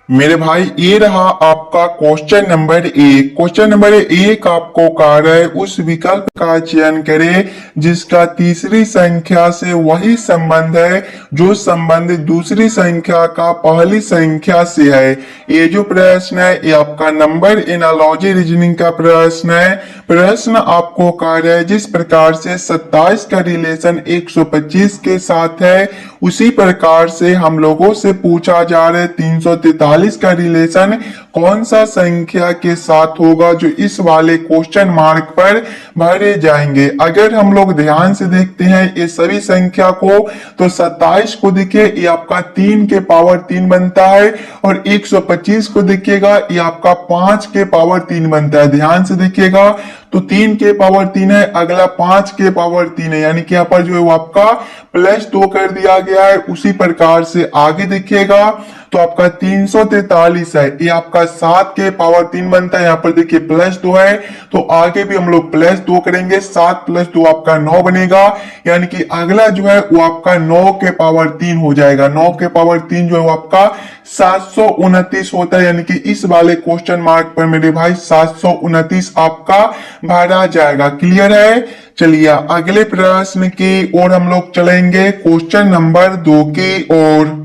मेरे भाई ये रहा आपका क्वेश्चन नंबर 1। क्वेश्चन नंबर 1 आपको कहा रहा है उस विकल्प का चयन करें जिसका तीसरी संख्या से वही संबंध है जो संबंध दूसरी संख्या का पहली संख्या से है। ये जो प्रश्न है ये आपका नंबर एनालॉजी रीजनिंग का प्रश्न है। प्रश्न आपको कहा रहा है जिस प्रकार से 27 का रिलेशन 125 के साथ है उसी प्रकार से हम लोगों से पूछा जा रहा है 343 का रिलेशन कौन सा संख्या के साथ होगा जो इस वाले क्वेश्चन मार्क पर भरे जाएंगे। अगर हम लोग ध्यान से देखते हैं ये सभी संख्या को तो 27 को देखिए ये आपका 3 के पावर 3 बनता है और 125 को देखिएगा ये आपका 5 के पावर 3 बनता है। ध्यान से देखिएगा तो 3 के पावर 3 है, अगला 5 के पावर 3 है, यानी कि यहाँ पर जो है वो आपका +2 कर दिया गया है। उसी प्रकार से आगे देखिएगा तो आपका 343 है, ये आपका 7 के पावर 3 बनता है। यहाँ पर देखिए +2 है तो आगे भी हम लोग +2 करेंगे, 7 + 2 आपका 9 बनेगा, यानी कि अगला जो है वो आपका 9 के पावर 3 हो जाएगा। 9 के पावर 3 जो है वो आपका 729 होता है, यानी कि इस वाले क्वेश्चन मार्क पर मेरे भाई 729 आपका भरा जाएगा। क्लियर है। चलिए अगले प्रश्न की ओर हम लोग चलेंगे, क्वेश्चन नंबर 2 की ओर।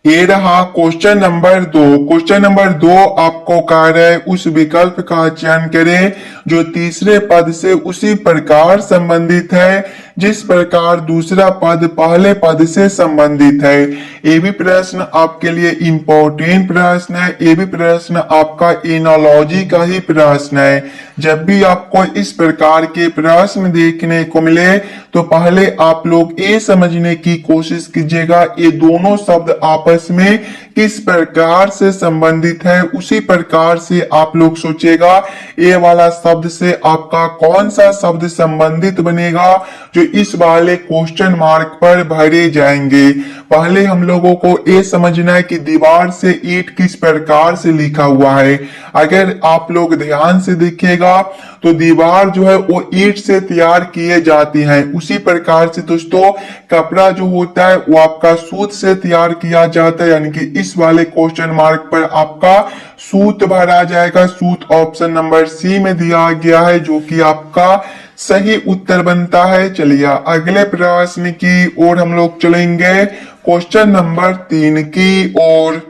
ये रहा क्वेश्चन नंबर 2। क्वेश्चन नंबर 2 आपको कहा रहा है उस विकल्प का चयन करें जो तीसरे पद से उसी प्रकार संबंधित है जिस प्रकार दूसरा पद पहले पद से संबंधित है। ये भी प्रश्न आपके लिए इंपॉर्टेंट प्रश्न है। ये भी प्रश्न आपका एनालॉजी का ही प्रश्न है। जब भी आपको इस प्रकार के प्रश्न देखने को मिले तो पहले आप लोग ये समझने की कोशिश कीजिएगा ये दोनों शब्द आपस में किस प्रकार से संबंधित है। उसी प्रकार से आप लोग सोचेगा ये वाला शब्द से आपका कौन सा शब्द संबंधित बनेगा जो इस वाले क्वेश्चन मार्क पर भरे जाएंगे। पहले हम लोगों को ये समझना है कि दीवार से ईंट किस प्रकार से लिखा हुआ है। अगर आप लोग ध्यान से देखिएगा तो दीवार जो है वो ईंट से तैयार किए जाती हैं। उसी प्रकार से दोस्तों कपड़ा जो होता है वो आपका सूत से तैयार किया जाता है, यानी कि इस वाले क्वेश्चन मार्क पर आपका सूत भरा जाएगा। सूत ऑप्शन नंबर सी में दिया गया है जो कि आपका सही उत्तर बनता है। चलिए अगले प्रश्न की ओर हम लोग चलेंगे, क्वेश्चन नंबर 3 की ओर।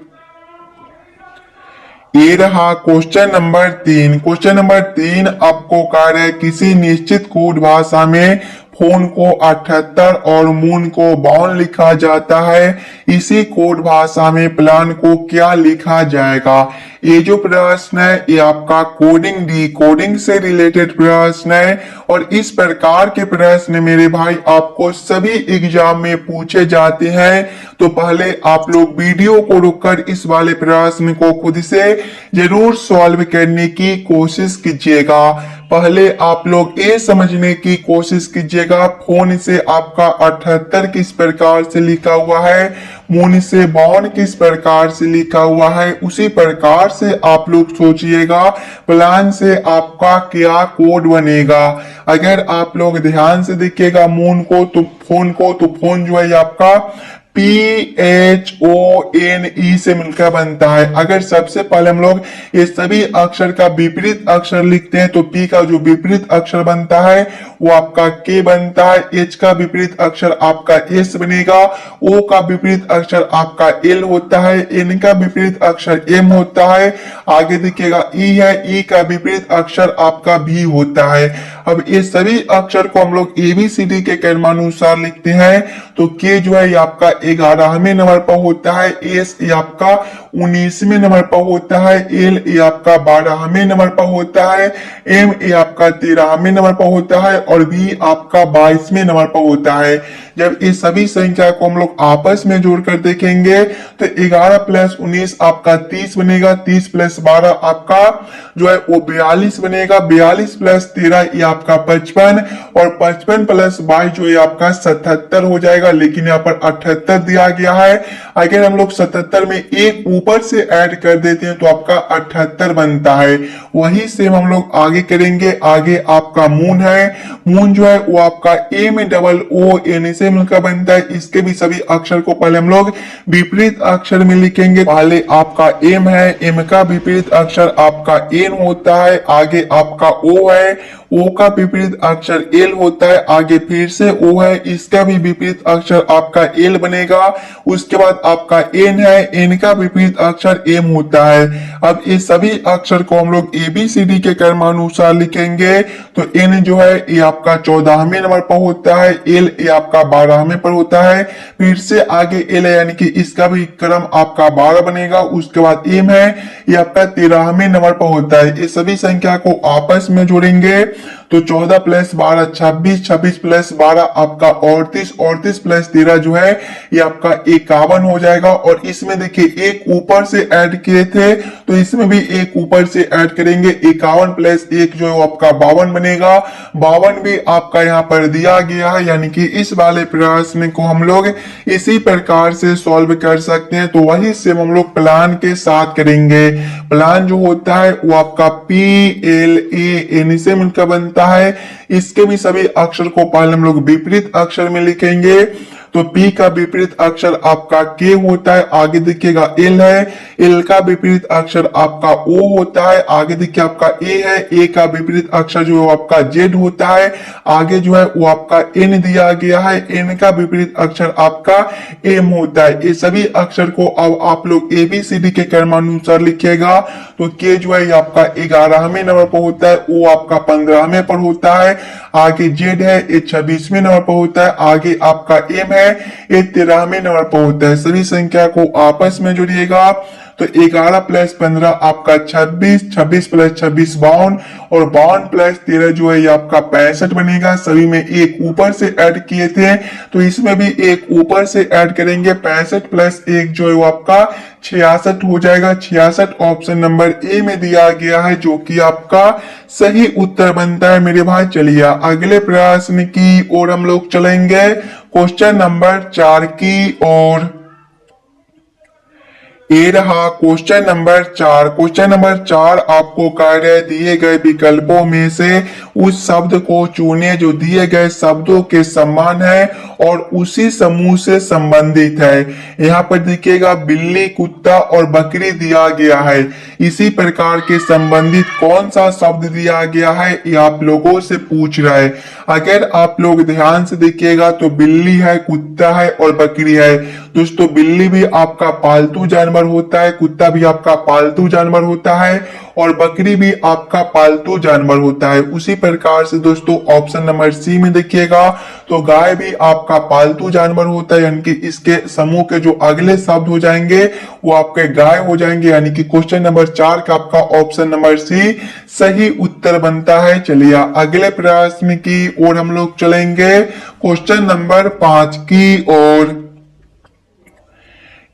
ये रहा क्वेश्चन नंबर 3। क्वेश्चन नंबर 3 आपको कहा है किसी निश्चित कोड भाषा में फोन को 78 और मून को 52 लिखा जाता है, इसी कोड भाषा में प्लान को क्या लिखा जाएगा। ये जो प्रश्न है ये आपका कोडिंग डिकोडिंग से रिलेटेड प्रश्न है और इस प्रकार के प्रश्न मेरे भाई आपको सभी एग्जाम में पूछे जाते हैं। तो पहले आप लोग वीडियो को रुककर इस वाले प्रश्न को खुद से जरूर सॉल्व करने की कोशिश कीजिएगा। पहले आप लोग ये समझने की कोशिश कीजिएगा फोन से आपका 78 किस प्रकार से लिखा हुआ है, मून से 52 किस प्रकार से लिखा हुआ है। उसी प्रकार से आप लोग सोचिएगा प्लान से आपका क्या कोड बनेगा। अगर आप लोग ध्यान से देखिएगा मून को तो फोन जो है आपका PHONE से मिलकर बनता है। अगर सबसे पहले हम लोग ये सभी अक्षर का विपरीत अक्षर लिखते हैं तो P का जो विपरीत अक्षर बनता है वो आपका K बनता है, H का विपरीत अक्षर आपका S बनेगा, O का विपरीत अक्षर आपका L होता है, N का विपरीत अक्षर M होता है। आगे देखिएगा E है, E का विपरीत अक्षर आपका V होता है। अब ये सभी अक्षर को हम लोग ABCD के क्रमानुसार लिखते हैं तो K जो है ये आपका 11वें नंबर पर होता है, S ये आपका 19वें नंबर पर होता है, L ये आपका 12वें नंबर पर होता है, M ये आपका 13वें नंबर पर होता है और V आपका 22वें नंबर पर होता है। जब ये सभी संख्या को हम लोग आपस में जोड़कर देखेंगे तो 11 + 19 आपका 30 बनेगा, 30 + 12 आपका जो है वो 42 बनेगा, 42 + 13 ये आपका 55 और 55 + 22 जो है आपका 77 हो जाएगा। लेकिन यहाँ पर 78 दिया गया है। अगर हम लोग 77 में एक ऊपर से ऐड कर देते हैं तो आपका 78 बनता है। वही सेम हम लोग आगे करेंगे। आगे आपका मून है, मून जो है वो आपका A में डबल O N से से मिलकर बनता है, इसके भी सभी अक्षर को पहले हम लोग विपरीत अक्षर में लिखेंगे। पहले आपका एम है, एम का विपरीत अक्षर आपका एन होता है, आगे आपका ओ है, ओ का विपरीत अक्षर एल होता है, आगे फिर से ओ है, इसका भी विपरीत अक्षर आपका एल बनेगा। उसके बाद आपका एन है, एन का विपरीत अक्षर एम होता है। अब ये सभी अक्षर को हम लोग एबीसीडी के क्रमानुसार लिखेंगे। तो एन जो है ये आपका 14वें नंबर पर होता है, एल ये आपका 12वें पर होता है, फिर से आगे एल है, यानी कि इसका भी क्रम आपका 12 बनेगा। उसके बाद एम है ये आपका 13वें नंबर पर होता है। ये सभी संख्या को आपस में जोड़ेंगे तो 14 प्लस 12 26, 26 प्लस 12 आपका 38, 38 प्लस 13 जो है ये आपका 51 हो जाएगा। और इसमें देखिए एक ऊपर से ऐड किए थे तो इसमें भी एक ऊपर से ऐड करेंगे, 51 प्लस 1 जो है आपका 52 बनेगा। 52 भी आपका यहाँ पर दिया गया है, यानी कि इस वाले प्रश्न को हम लोग इसी प्रकार से सॉल्व कर सकते हैं। तो वही सेम हम लोग प्लान के साथ करेंगे। प्लान जो होता है वो आपका PLAN से मिलकर बनता है। इसके भी सभी अक्षर को पहले हम लोग विपरीत अक्षर में लिखेंगे। तो P का विपरीत अक्षर आपका K होता है, आगे देखिएगा L है, L का विपरीत अक्षर आपका O होता है, आगे देखिए आपका A है, A का विपरीत अक्षर जो है आपका Z होता है, आगे जो है वो आपका N दिया गया है, N का विपरीत अक्षर आपका M होता है। ये सभी अक्षर को अब आप लोग ABCD के क्रमानुसार लिखिएगा। तो K जो है ये आपका 11वें नंबर पर होता है, O आपका 15वें पर होता है, आगे Z है ये 26वें नंबर पर होता है, आगे आपका M है ये 13वें नंबर पर होता है। सभी संख्या को आपस में जोड़िएगा तो 11 प्लस 15 आपका 26, 26 प्लस 26 52 और 52 प्लस 13 जो है ये आपका 65 बनेगा। सभी में एक ऊपर से ऐड किए थे तो इसमें भी एक ऊपर से ऐड करेंगे, 65 प्लस 1 जो है वो आपका 66 हो जाएगा। 66 ऑप्शन नंबर ए में दिया गया है, जो कि आपका सही उत्तर बनता है मेरे भाई। चलिए अगले प्रश्न की ओर हम लोग चलेंगे, क्वेश्चन नंबर 4 की ओर। ये रहा क्वेश्चन नंबर 4। क्वेश्चन नंबर 4 आपको कार्य दिए गए विकल्पों में से उस शब्द को चुने जो दिए गए शब्दों के समान है और उसी समूह से संबंधित है। यहाँ पर देखिएगा बिल्ली, कुत्ता और बकरी दिया गया है। इसी प्रकार के संबंधित कौन सा शब्द दिया गया है ये आप लोगों से पूछ रहा है। अगर आप लोग ध्यान से देखिएगा तो बिल्ली है, कुत्ता है और बकरी है। दोस्तों बिल्ली भी आपका पालतू जानवर होता है, कुत्ता भी आपका पालतू जानवर होता है और बकरी भी आपका पालतू जानवर होता है। उसी प्रकार से दोस्तों ऑप्शन नंबर सी में देखिएगा तो गाय भी आपका पालतू जानवर होता है, यानी कि इसके समूह के जो अगले शब्द हो जाएंगे वो आपके गाय हो जाएंगे, यानी कि क्वेश्चन नंबर 4 का आपका ऑप्शन नंबर सी सही उत्तर बनता है। चलिए अगले प्रश्न की ओर हम लोग चलेंगे, क्वेश्चन नंबर 5 की ओर।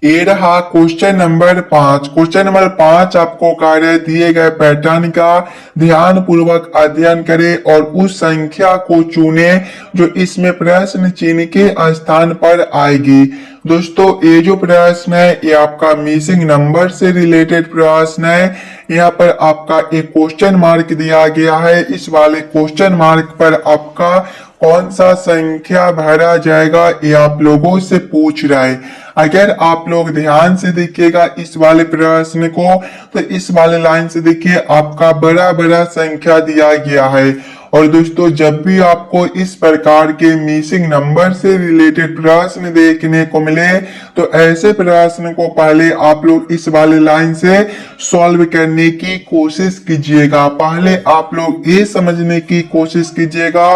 ये रहा क्वेश्चन नंबर 5। क्वेश्चन नंबर 5 आपको कार्य दिए गए पैटर्न का ध्यान पूर्वक अध्ययन करें और उस संख्या को चुने जो इसमें प्रश्न चिन्ह के स्थान पर आएगी। दोस्तों ये जो प्रश्न है ये आपका मिसिंग नंबर से रिलेटेड प्रश्न है। यहाँ पर आपका एक क्वेश्चन मार्क दिया गया है, इस वाले क्वेश्चन मार्क पर आपका कौन सा संख्या भरा जाएगा ये आप लोगों से पूछ रहा है। अगर आप लोग ध्यान से देखिएगा इस वाले प्रश्न को तो इस वाले लाइन से देखिए आपका बड़ा बड़ा संख्या दिया गया है। और दोस्तों जब भी आपको इस प्रकार के मिसिंग नंबर से रिलेटेड प्रश्न देखने को मिले तो ऐसे प्रश्न को पहले आप लोग इस वाले लाइन से सॉल्व करने की कोशिश कीजिएगा। पहले आप लोग ये समझने की कोशिश कीजिएगा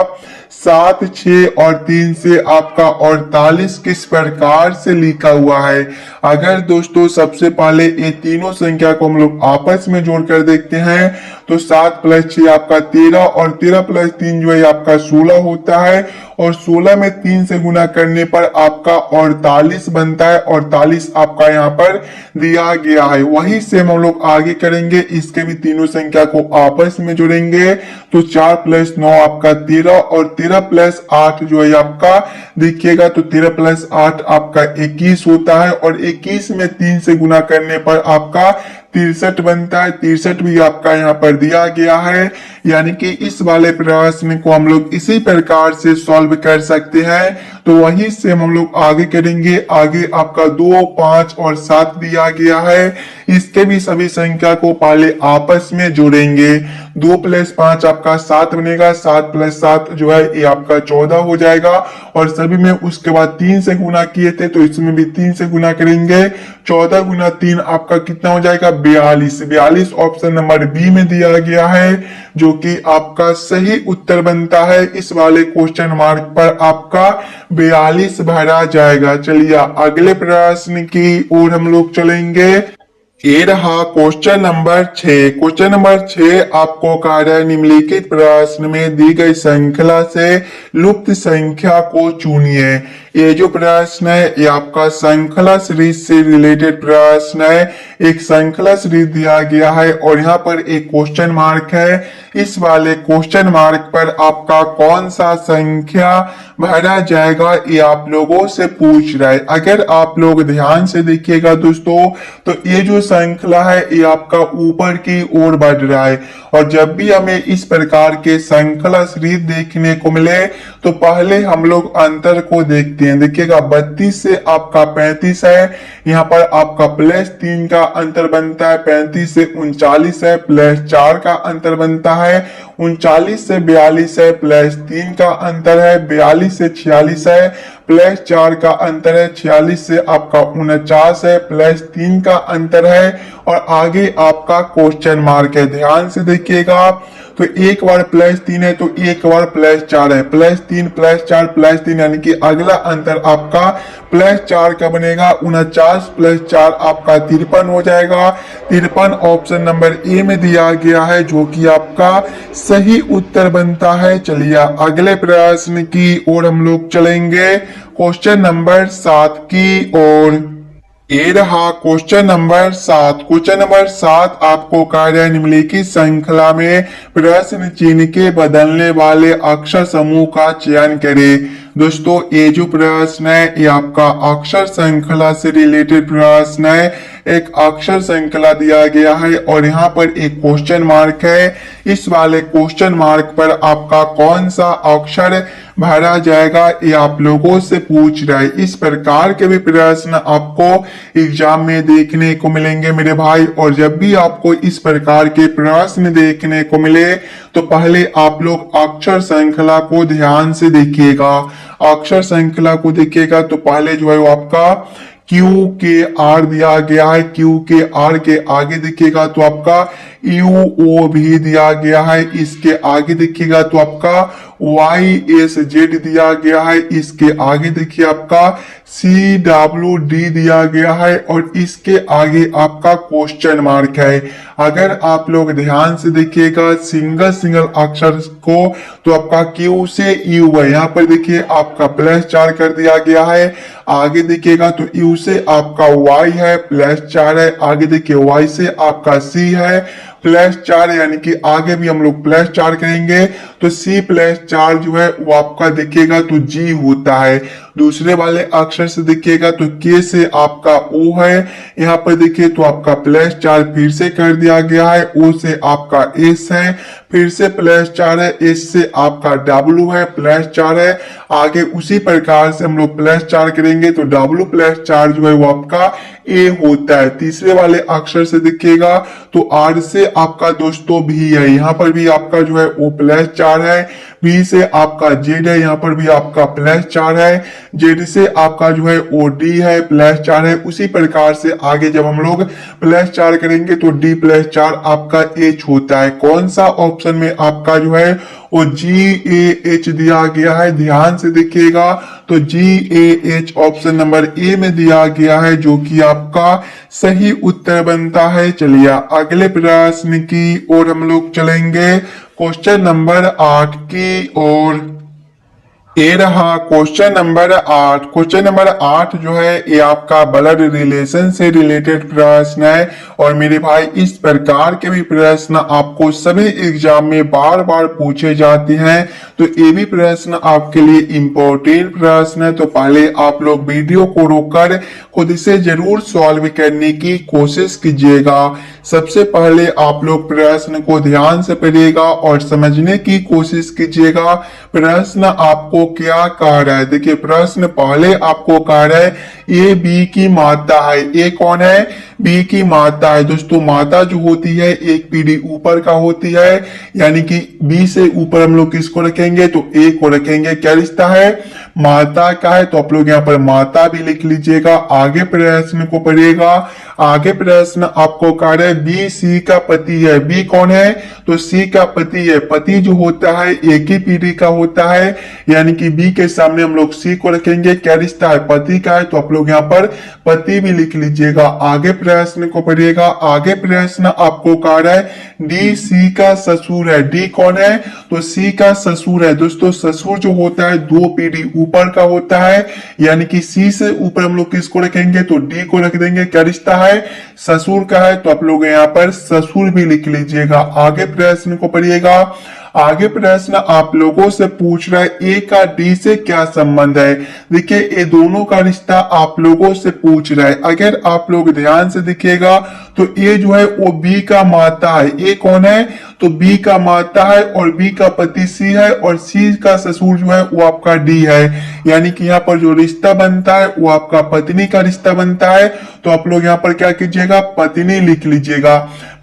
7, 6 और 3 से आपका 48 किस प्रकार से लिखा हुआ है। अगर दोस्तों सबसे पहले ये तीनों संख्या को हम लोग आपस में जोड़कर देखते हैं तो 7 प्लस 6 आपका 13 और 13 प्लस 3 जो है आपका 16 होता है और 16 में 3 से गुना करने पर आपका 48 बनता है। 48 आपका यहाँ पर दिया गया है। वही सेम हम लोग आगे करेंगे, इसके भी तीनों संख्या को आपस में जोड़ेंगे तो 4 प्लस 9 आपका 13 और 13 प्लस 8 जो है आपका देखिएगा तो 13 प्लस 8 आपका 21 होता है और 21 में 3 से गुना करने पर आपका 63 बनता है। 63 भी आपका यहाँ पर दिया गया है। यानी कि इस वाले प्रश्न को हम लोग इसी प्रकार से सॉल्व कर सकते हैं। तो वही से हम लोग आगे करेंगे। आगे आपका 2, 5 और 7 दिया गया है। इसके भी सभी संख्या को पहले आपस में जोड़ेंगे। 2 + 5 आपका 7 बनेगा। 7 + 7 जो है ये आपका 14 हो जाएगा। और सभी में उसके बाद 3 से गुना किए थे तो इसमें भी 3 से गुना करेंगे। 14 गुना 3 आपका कितना हो जाएगा? 42। 42 ऑप्शन नंबर बी में दिया गया है, जो कि आपका सही उत्तर बनता है। इस वाले क्वेश्चन मार्क पर आपका 42 भरा जाएगा। चलिए अगले प्रश्न की ओर हम लोग चलेंगे। ये रहा क्वेश्चन नंबर 6। क्वेश्चन नंबर 6 आपको कहा रहा है निम्नलिखित प्रश्न में दी गई श्रृंखला से लुप्त संख्या को चुनिए। ये जो प्रश्न है ये आपका श्रृंखला सीरीज से रिलेटेड प्रश्न है। एक श्रृंखला सीरीज दिया गया है और यहाँ पर एक क्वेश्चन मार्क है। इस वाले क्वेश्चन मार्क पर आपका कौन सा संख्या भरा जाएगा ये आप लोगों से पूछ रहा है। अगर आप लोग ध्यान से देखिएगा दोस्तों, तो ये जो श्रृंखला है ये आपका ऊपर की ओर बढ़ रहा है। और जब भी हमें इस प्रकार के श्रृंखला सीरीज देखने को मिले तो पहले हम लोग अंतर को देखते हैं। देखिएगा 32 से आपका 35 है, यहाँ पर आपका +3 का अंतर बनता है। 35 से 39 है, +4 का अंतर बनता है। 39 से 42 है, +3 का अंतर है। 42 से 46 है, +4 का अंतर है। 46 से आपका 49 है, +3 का अंतर है। और आगे आपका क्वेश्चन मार्क है। ध्यान से देखिएगा, तो एक बार +3 है तो एक बार +4 है। +3 +4 +3 यानी कि अगला अंतर आपका +4 का बनेगा। 49 + 4 आपका 53 हो जाएगा। 53 ऑप्शन नंबर ए में दिया गया है, जो कि आपका सही उत्तर बनता है। चलिए अगले प्रश्न की ओर हम लोग चलेंगे। क्वेश्चन नंबर 7 की ओर। ये रहा क्वेश्चन नंबर 7। क्वेश्चन नंबर 7 आपको कार्य निम्नलिखित श्रृंखला में प्रश्न चिन्ह के बदलने वाले अक्षर समूह का चयन करें। दोस्तों ये जो प्रश्न है ये आपका अक्षर श्रृंखला से रिलेटेड प्रश्न है। एक अक्षर श्रृंखला दिया गया है और यहाँ पर एक क्वेश्चन मार्क है। इस वाले क्वेश्चन मार्क पर आपका कौन सा अक्षर भरा जाएगा ये आप लोगों से पूछ रहा है। इस प्रकार के भी प्रश्न आपको एग्जाम में देखने को मिलेंगे मेरे भाई। और जब भी आपको इस प्रकार के प्रश्न देखने को मिले तो पहले आप लोग अक्षर श्रृंखला को ध्यान से देखिएगा। अक्षर श्रृंखला को देखिएगा तो पहले जो है वो आपका QKR दिया गया है। QKR के आगे देखिएगा तो आपका UO भी दिया गया है। इसके आगे देखिएगा तो आपका YSZ दिया गया है। इसके आगे देखिए आपका CWD दिया गया है और इसके आगे आपका क्वेश्चन मार्क है। अगर आप लोग ध्यान से देखिएगा सिंगल अक्षर को तो आपका Q से U है। यहाँ पर देखिए आपका +4 कर दिया गया है। आगे देखिएगा तो U से आपका Y है, +4 है। आगे देखिए Y से आपका C है, +4, यानी कि आगे भी हम लोग +4 करेंगे तो C +4 जो है वो आपका देखिएगा तो G होता है। दूसरे वाले अक्षर से देखिएगा तो K से आपका O है। यहाँ पर देखिए तो आपका +4 फिर से कर दिया गया है। O से आपका S है, फिर से +4 है। S से आपका W है, +4 है। आगे उसी प्रकार से हम लोग +4 करेंगे तो W +4 जो है वो आपका A होता है। तीसरे वाले अक्षर से देखिएगा तो R से आपका दोस्तों V है। यहाँ पर भी आपका जो है वो +4 है। B से आपका Z है, यहाँ पर भी आपका +4 है। Z से आपका जो है वो D है, +4 है। उसी प्रकार से आगे जब हम लोग +4 करेंगे तो D +4 आपका H होता है। कौन सा ऑप्शन में आपका जो है वो GAH दिया गया है? ध्यान से देखिएगा तो GAH ऑप्शन नंबर ए में दिया गया है, जो कि आपका सही उत्तर बनता है। चलिए अगले प्रश्न की ओर हम लोग चलेंगे। क्वेश्चन नंबर 8 की ओर। ये रहा क्वेश्चन नंबर 8। क्वेश्चन नंबर 8 जो है ये आपका ब्लड रिलेशन से रिलेटेड प्रश्न है। और मेरे भाई इस प्रकार के भी प्रश्न आपको सभी एग्जाम में बार बार पूछे जाते हैं, तो ये भी प्रश्न आपके लिए इम्पोर्टेंट प्रश्न है। तो पहले आप लोग वीडियो को रोककर खुद से जरूर सॉल्व करने की कोशिश कीजिएगा। सबसे पहले आप लोग प्रश्न को ध्यान से पढ़िएगा और समझने की कोशिश कीजिएगा प्रश्न आपको क्या कह रहा है। देखिए प्रश्न पहले आपको कह रहा है ए बी की माता है। ए कौन है? बी की माता है। दोस्तों माता जो होती है एक पीढ़ी ऊपर का होती है, यानी कि बी से ऊपर हम लोग किसको रखेंगे? तो ए को रखेंगे। क्या रिश्ता है? माता का है, तो आप लोग यहाँ पर माता भी लिख लीजिएगा। आगे प्रश्न को पढ़िएगा। आगे प्रश्न आपको कह रहा है बी सी का पति है। बी कौन है? तो सी का पति है। पति जो होता है एक ही पीढ़ी का होता है, यानी कि बी के सामने हम लोग सी को रखेंगे। क्या रिश्ता है? पति का है, तो आप लोग यहाँ पर पति भी लिख लीजिएगा। आगे प्रश्न को पढ़िएगा। आगे प्रश्न आपको कह रहा है डी सी का ससुर है। डी कौन है? तो सी का ससुर है। दोस्तों ससुर जो होता है दो पीढ़ी ऊपर का होता है, यानी कि सी से ऊपर हम लोग किसको रखेंगे? तो डी को रख देंगे। क्या रिश्ता है? ससुर का है, तो आप लोग यहाँ पर ससुर भी लिख लीजिएगा। आगे प्रश्न को पढ़िएगा। आगे प्रश्न आप लोगों से पूछ रहा है ए का डी से क्या संबंध है। देखिए ये दोनों का रिश्ता आप लोगों से पूछ रहा है। अगर आप लोग ध्यान से देखिएगा तो ए जो है वो बी का माता है। ए कौन है? तो बी का माता है और बी का पति सी है और सी का ससुर जो है वो आपका डी है, यानी कि यहाँ पर जो रिश्ता बनता है वो आपका पत्नी का रिश्ता बनता है। तो आप लोग यहाँ पर क्या कीजिएगा? पत्नी लिख लीजिएगा।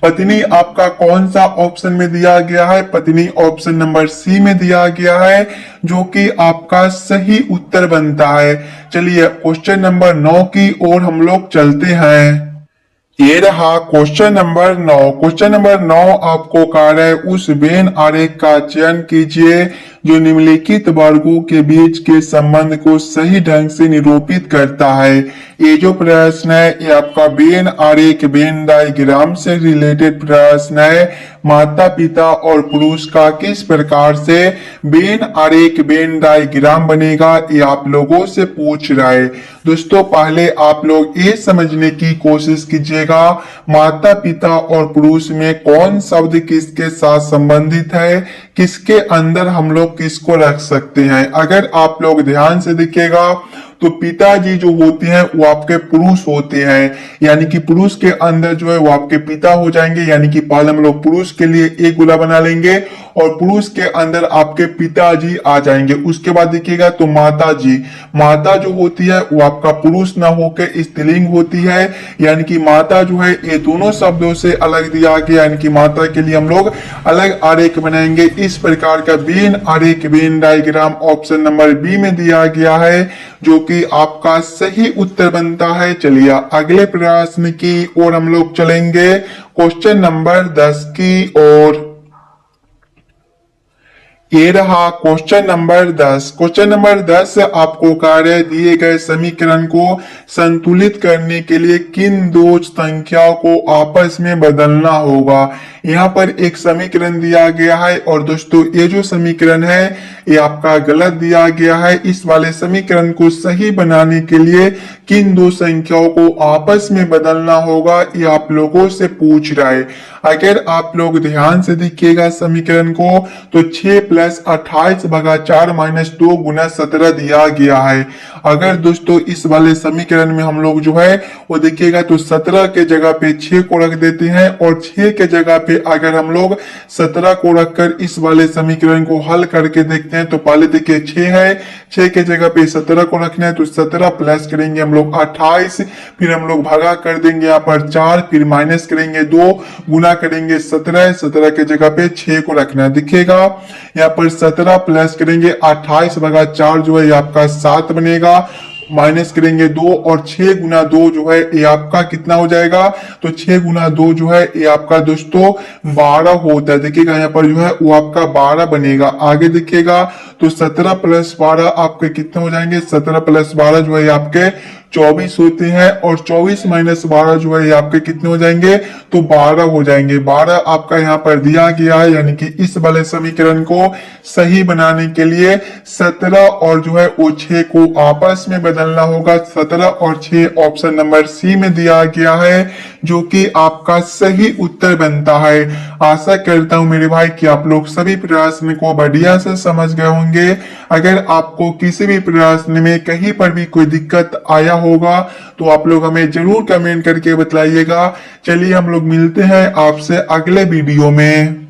पत्नी आपका कौन सा ऑप्शन में दिया गया है? पत्नी ऑप्शन नंबर सी में दिया गया है, जो कि आपका सही उत्तर बनता है। चलिए क्वेश्चन नंबर 9 की ओर हम लोग चलते हैं। ये रहा क्वेश्चन नंबर 9। क्वेश्चन नंबर 9 आपको कह रहा है उस वेन आरेख का चयन कीजिए जो निम्नलिखित वर्गों के बीच के संबंध को सही ढंग से निरूपित करता है। ये जो प्रश्न है ये आपका वेन आरेख वेन डायग्राम से रिलेटेड प्रश्न है। माता पिता और पुरुष का किस प्रकार से वेन आरेख वेन डायग्राम बनेगा ये आप लोगों से पूछ रहा है। दोस्तों पहले आप लोग ये समझने की कोशिश कीजिएगा माता पिता और पुरुष में कौन शब्द किसके साथ संबंधित है, किसके अंदर हम लोग किसको रख सकते हैं। अगर आप लोग ध्यान से देखिएगा तो पिताजी जो होते हैं वो आपके पुरुष होते हैं, यानी कि पुरुष के अंदर जो है वो आपके पिता हो जाएंगे। यानी कि पहले हम लोग पुरुष के लिए एक गुला बना लेंगे और पुरुष के अंदर आपके पिताजी आ जाएंगे। उसके बाद देखिएगा तो माता जी, माता जो होती है वो आपका पुरुष ना होकर स्त्रीलिंग होती है, यानी कि माता जो है ये दोनों शब्दों से अलग दिया गया, यानी कि माता के लिए हम लोग अलग आरेख बनाएंगे। इस प्रकार का वेन आरेख Venn diagram option number B में दिया गया है, जो कि आपका सही उत्तर बनता है। चलिए अगले प्रश्न की ओर हम लोग चलेंगे, क्वेश्चन नंबर 10 की ओर। ये रहा क्वेश्चन नंबर 10। क्वेश्चन नंबर 10 आपको कार्य दिए गए समीकरण को संतुलित करने के लिए किन दो संख्याओं को आपस में बदलना होगा। यहाँ पर एक समीकरण दिया गया है और दोस्तों ये जो समीकरण है ये आपका गलत दिया गया है। इस वाले समीकरण को सही बनाने के लिए किन दो संख्याओं को आपस में बदलना होगा ये आप लोगों से पूछ रहा है। अगर आप लोग ध्यान से देखिएगा समीकरण को तो 6 + 28/4 - 2 × 17 दिया गया है। अगर दोस्तों इस वाले समीकरण में हम लोग जो है वो देखिएगा तो 17 के जगह पे 6 को रख देते हैं और 6 के जगह पे अगर हम लोग 17 को रखकर इस वाले समीकरण को हल करके देखते हैं तो पहले देखिए 6 है, 6 के जगह पे 17 को रखना है तो 17 प्लस करेंगे हम लोग 28, फिर हम लोग भागा कर देंगे यहाँ पर 4, फिर माइनस करेंगे 2, गुना करेंगे 17, 17 के जगह पे 6 को रखना है। दिखेगा यहाँ पर 17 प्लस करेंगे 28/4 जो है आपका 7 बनेगा, माइनस करेंगे 2 और 6 × 2 जो है ये आपका कितना हो जाएगा, तो 6 × 2 जो है ये आपका दोस्तों 12 होता है। देखिएगा यहाँ पर जो है वो आपका 12 बनेगा। आगे देखिएगा तो 17 + 12 आपके कितने हो जाएंगे, 17 + 12 जो है आपके 24 होते हैं और 24 माइनस 12 जो है ये आपके कितने हो जाएंगे, तो 12 हो जाएंगे। 12 आपका यहाँ पर दिया गया है, यानी कि इस वाले समीकरण को सही बनाने के लिए 17 और जो है वो 6 को आपस में बदलना होगा। 17 और 6 ऑप्शन नंबर सी में दिया गया है, जो कि आपका सही उत्तर बनता है। आशा करता हूं मेरे भाई कि आप लोग सभी प्रश्न को बढ़िया से समझ गए होंगे। अगर आपको किसी भी प्रश्न में कहीं पर भी कोई दिक्कत आया होगा तो आप लोग हमें जरूर कमेंट करके बताइएगा। चलिए हम लोग मिलते हैं आपसे अगले वीडियो में।